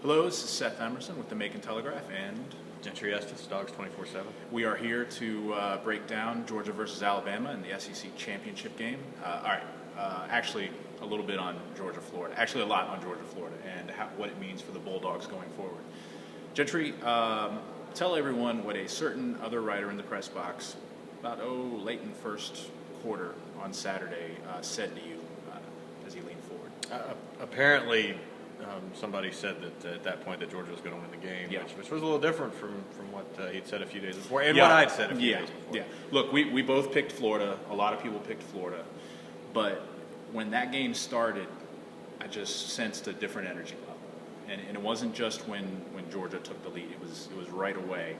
Hello, this is Seth Emerson with the Macon Telegraph, and Gentry, Estes, Dogs 24/7. we are here to break down Georgia versus Alabama in the SEC championship game. Actually, a little bit on Georgia-Florida. Actually, a lot on Georgia-Florida and what it means for the Bulldogs going forward. Gentry, tell everyone what a certain other writer in the press box about late in the first quarter on Saturday said to you as he leaned forward. Apparently, somebody said that at that point that Georgia was going to win the game, which was a little different from what he'd said a few days before, and what I'd said a few days before. Yeah. Look, we both picked Florida. A lot of people picked Florida. But when that game started, I just sensed a different energy level. And it wasn't just when Georgia took the lead. It was right away.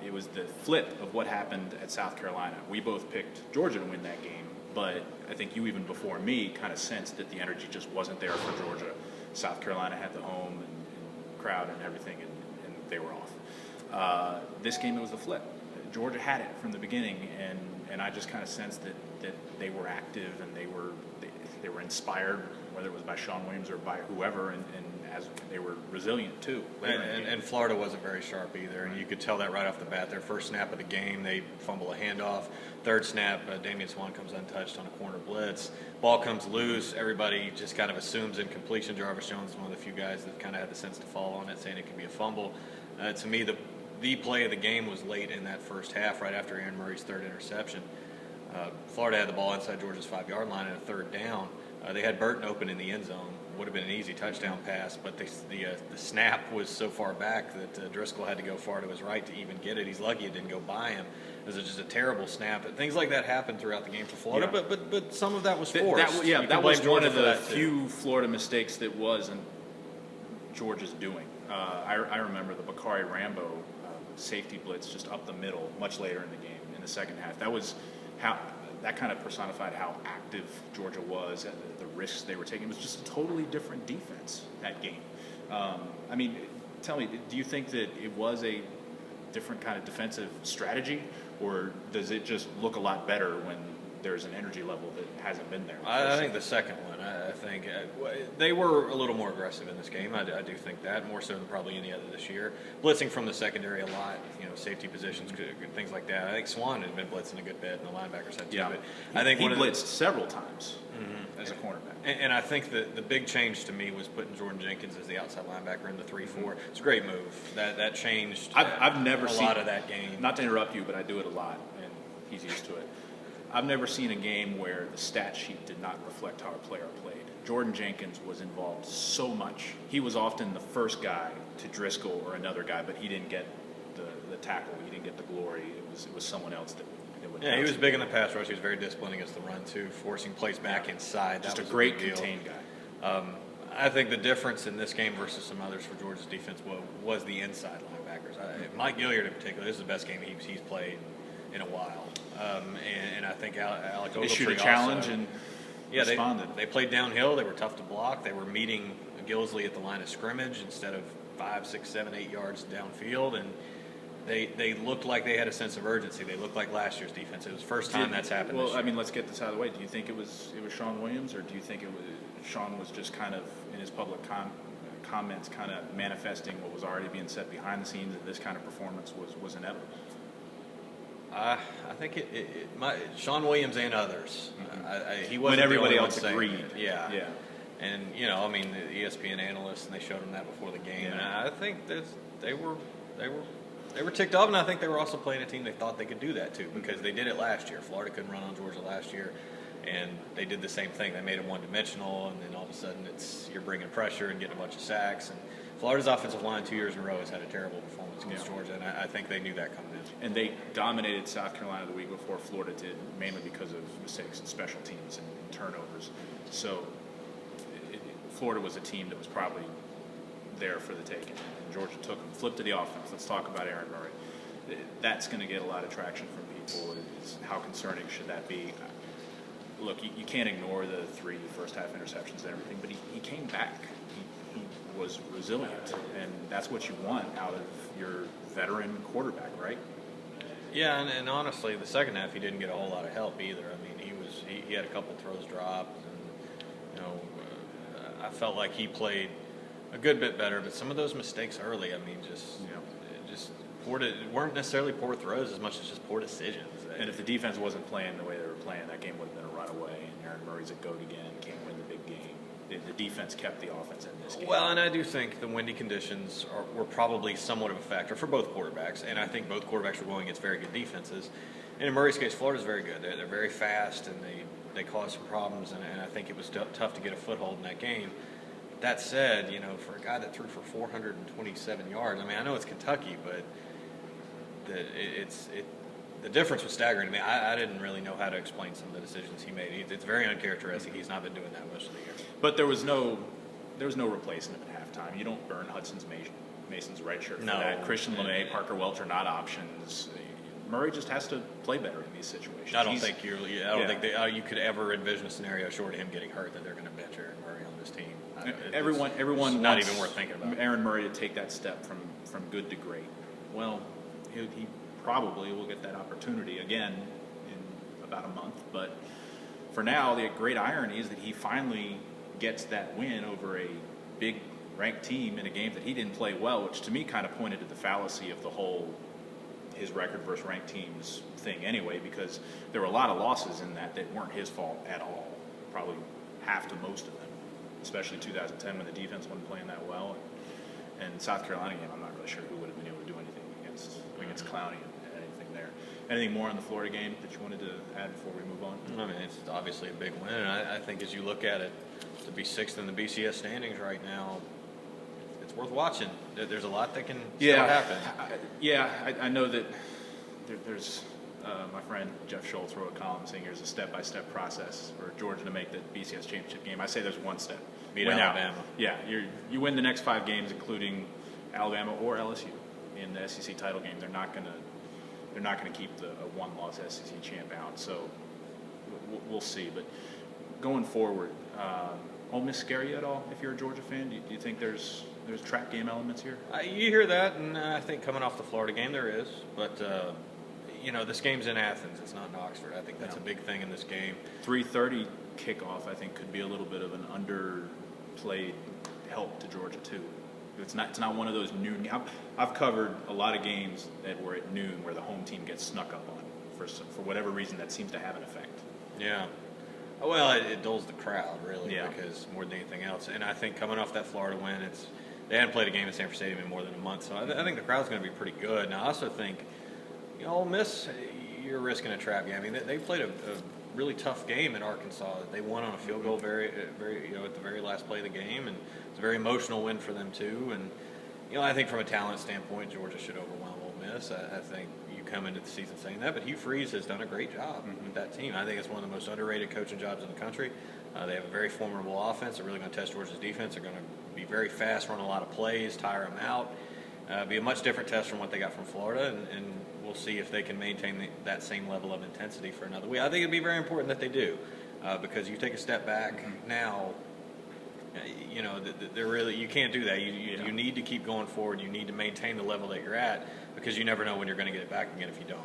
It was the flip of what happened at South Carolina. We both picked Georgia to win that game, but I think you, even before me, kind of sensed that the energy just wasn't there for Georgia. South Carolina had the home and crowd and everything, and they were off. This game, it was the flip. Georgia had it from the beginning, and I just kind of sensed that they were active and they were inspired, whether it was by Sean Williams or by whoever, and as they were resilient too. And Florida wasn't very sharp either, and you could tell that right off the bat. Their first snap of the game, they fumble a handoff. Third snap, Damian Swann comes untouched on a corner blitz. Ball comes loose. Everybody just kind of assumes incompletion. Jarvis Jones is one of the few guys that kind of had the sense to fall on it, saying it could be a fumble. To me, the play of the game was late in that first half, right after Aaron Murray's third interception. Florida had the ball inside Georgia's 5-yard line and a third down. They had Burton open in the end zone. Would have been an easy touchdown pass, but the snap was so far back that Driscoll had to go far to his right to even get it. He's lucky it didn't go by him. It was just a terrible snap. Things like that happened throughout the game for Florida, but some of that was forced. That was one of the few Florida mistakes that wasn't Georgia's doing. I remember the Bakari Rambo safety blitz just up the middle much later in the game in the second half. That kind of personified how active Georgia was and the risks they were taking. It was just a totally different defense that game. Tell me, do you think that it was a different kind of defensive strategy, or does it just look a lot better when there's an energy level that hasn't been there? I think the second one. I think they were a little more aggressive in this game. I do think that, more so than probably any other this year. Blitzing from the secondary a lot, safety positions, things like that. I think Swann had been blitzing a good bit, and the linebackers had too. Yeah. But I think he blitzed several times as a cornerback. And I think the big change to me was putting Jordan Jenkins as the outside linebacker in the 3-4. It's a great move. That changed I've never seen a lot of that game. Not to interrupt you, but I do it a lot, and he's used to it. I've never seen a game where the stat sheet did not reflect how a player played. Jordan Jenkins was involved so much. He was often the first guy to Driscoll or another guy, but he didn't get the tackle. He didn't get the glory. It was someone else that would. Yeah, he was big in the pass rush. He was very disciplined against the run too, forcing plays back inside. Just that was a great contained guy. I think the difference in this game versus some others for Georgia's defense was the inside linebackers. Mike Gilliard in particular, this is the best game he's played in a while. And I think Alec Ogletree issued a challenge also, and responded. They played downhill. They were tough to block. They were meeting Gillisley at the line of scrimmage instead of 5, 6, 7, 8 yards downfield, and they looked like they had a sense of urgency. They looked like last year's defense. It was the first time that's happened. Well, let's get this out of the way. Do you think it was Sean Williams, or do you think Sean was just kind of in his public comments, kind of manifesting what was already being said behind the scenes, and this kind of performance was inevitable? I think Sean Williams and others. He wasn't when everybody the only else one agreed. Yeah. Yeah. And the ESPN analysts, and they showed him that before the game. Yeah. And I think that they were ticked off, and I think they were also playing a team they thought they could do that too, because they did it last year. Florida couldn't run on Georgia last year, and they did the same thing. They made them one-dimensional, and then all of a sudden you're bringing pressure and getting a bunch of sacks. And Florida's offensive line 2 years in a row has had a terrible performance against Georgia, and I think they knew that coming in. And they dominated South Carolina the week before Florida did, mainly because of mistakes in special teams and turnovers. So Florida was a team that was probably there for the taking. And Georgia took them. Flip to the offense. Let's talk about Aaron Murray. That's going to get a lot of traction from people. How concerning should that be? Look, you can't ignore the 3 first-half interceptions and everything, but he came back. He was resilient, and that's what you want out of your veteran quarterback, right? Yeah, and honestly, the second half he didn't get a whole lot of help either. He had a couple throws dropped, and I felt like he played a good bit better, but some of those mistakes early, I mean, just weren't necessarily poor throws as much as just poor decisions. And if the defense wasn't playing the way they were playing, that game would have been a runaway, and Aaron Murray's a GOAT again, can't win the big game. The defense kept the offense in this game. Well, and I do think the windy conditions were probably somewhat of a factor for both quarterbacks, and I think both quarterbacks were going against very good defenses. And in Murray's case, Florida's very good. They're very fast, and they caused some problems, and I think it was tough to get a foothold in that game. That said, you know, for a guy that threw for 427 yards, I mean, I know it's Kentucky, but the difference was staggering to me. I didn't really know how to explain some of the decisions he made. It's very uncharacteristic. He's not been doing that much of the year. But there was no replacing him at halftime. You don't burn Mason's red shirt for that. Christian LeMay, Parker Welch are not options. Murray just has to play better in these situations. I don't think you could ever envision a scenario short of him getting hurt that they're going to bench Aaron Murray on this team. Everyone not even worth thinking about. Aaron Murray to take that step from good to great. Well, he probably will get that opportunity again in about a month. But for now, the great irony is that he finally gets that win over a big ranked team in a game that he didn't play well, which to me kind of pointed to the fallacy of the whole his record versus ranked teams thing anyway, because there were a lot of losses in that weren't his fault at all, probably half to most of them, especially 2010 when the defense wasn't playing that well. And South Carolina game, I'm not really sure who would have been able to do anything against Clowney and anything there. Anything more on the Florida game that you wanted to add before we move on? I mean, it's obviously a big win, and I think as you look at it, to be sixth in the BCS standings right now, it's worth watching. There's a lot that can still happen. I know that there's my friend Jeff Schultz wrote a column saying here's a step-by-step process for Georgia to make the BCS championship game. I say there's one step. Beat Alabama. Yeah, you win the next 5 games, including Alabama or LSU in the SEC title game. They're not gonna keep the one-loss SEC champ out. So we'll see. But going forward, Ole Miss scare you at all if you're a Georgia fan? Do you think there's trap game elements here? You hear that, and I think coming off the Florida game there is. But, this game's in Athens. It's not in Oxford. I think that's a big thing in this game. 3:30 kickoff, I think, could be a little bit of an underplayed help to Georgia, too. It's not one of those noon. I've covered a lot of games that were at noon where the home team gets snuck up on for whatever reason. That seems to have an effect. Yeah. Well, it dulls the crowd, really, because more than anything else. And I think coming off that Florida win, they hadn't played a game at Sanford Stadium in more than a month, so I think the crowd's going to be pretty good. And I also think, Ole Miss, you're risking a trap game. I mean, they played a really tough game in Arkansas. They won on a field goal very at the very last play of the game, and it's a very emotional win for them too. And I think from a talent standpoint, Georgia should overwhelm Ole Miss. I think you come into the season saying that, but Hugh Freeze has done a great job with that team. I think it's one of the most underrated coaching jobs in the country. They have a very formidable offense. They're really going to test Georgia's defense. They're going to be very fast, run a lot of plays, tire them out. Be a much different test from what they got from Florida, and we'll see if they can maintain that same level of intensity for another week. I think it'd be very important that they do, because you take a step back now. You can't do that. You need to keep going forward. You need to maintain the level that you're at, because you never know when you're going to get it back again if you don't.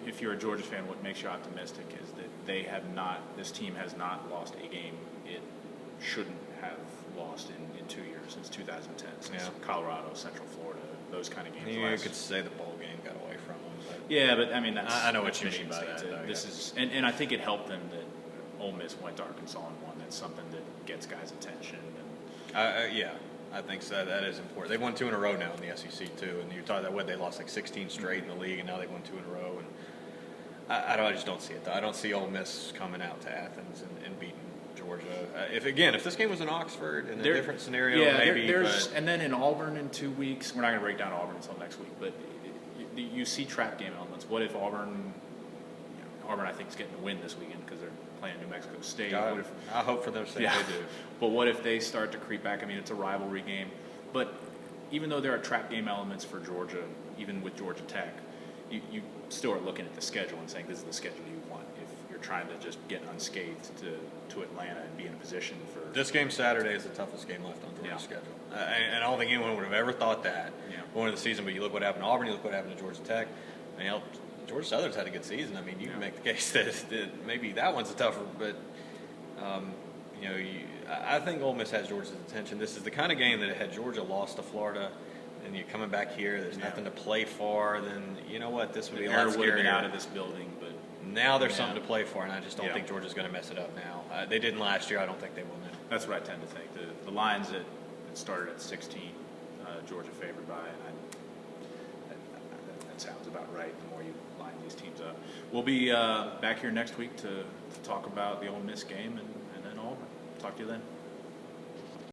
If you're a Georgia fan, what makes you optimistic is that this team has not lost a game it shouldn't have lost in 2 years, since 2010, since Colorado, Central Florida, those kind of games. You could say the bowl game got away from them. But I mean, I know what you mean by that. This is, and I think it helped them that Ole Miss went to Arkansas and won. That's something that gets guys' attention. I think so. That is important. They've won 2 in a row now in the SEC too, and you talk that way they lost like 16 straight in the league, and now they've won 2 in a row. And I just don't see it though. I don't see Ole Miss coming out to Athens and beating Georgia. If this game was in Oxford in a different scenario, maybe. And then in Auburn in 2 weeks, we're not going to break down Auburn until next week. But you see trap game elements. What if Auburn I think is getting a win this weekend because they're playing New Mexico State. I hope for their sake they do. But what if they start to creep back? I mean, it's a rivalry game. But even though there are trap game elements for Georgia, even with Georgia Tech, you still are looking at the schedule and saying this is the schedule you want if you're trying to just get unscathed to Atlanta and be in a position for... This game Saturday is the toughest game left on Georgia's schedule. And I don't think anyone would have ever thought that going into the season. But you look what happened to Auburn, you look what happened to Georgia Tech. Georgia Southern's had a good season. I mean, you can make the case that maybe that one's a tougher, but I think Ole Miss has Georgia's attention. This is the kind of game that had Georgia lost to Florida, and you're coming back here, there's nothing to play for, then you know what, this would be a lot scarier. Would have been out of this building, but now there's something to play for, and I just don't think Georgia's going to mess it up now. They didn't last year. I don't think they will now. That's what I tend to think. The lines that started at 16, Georgia favored by, and that sounds about right the more you line these teams up. We'll be back here next week to talk about the Ole Miss game and then Auburn. Talk to you then.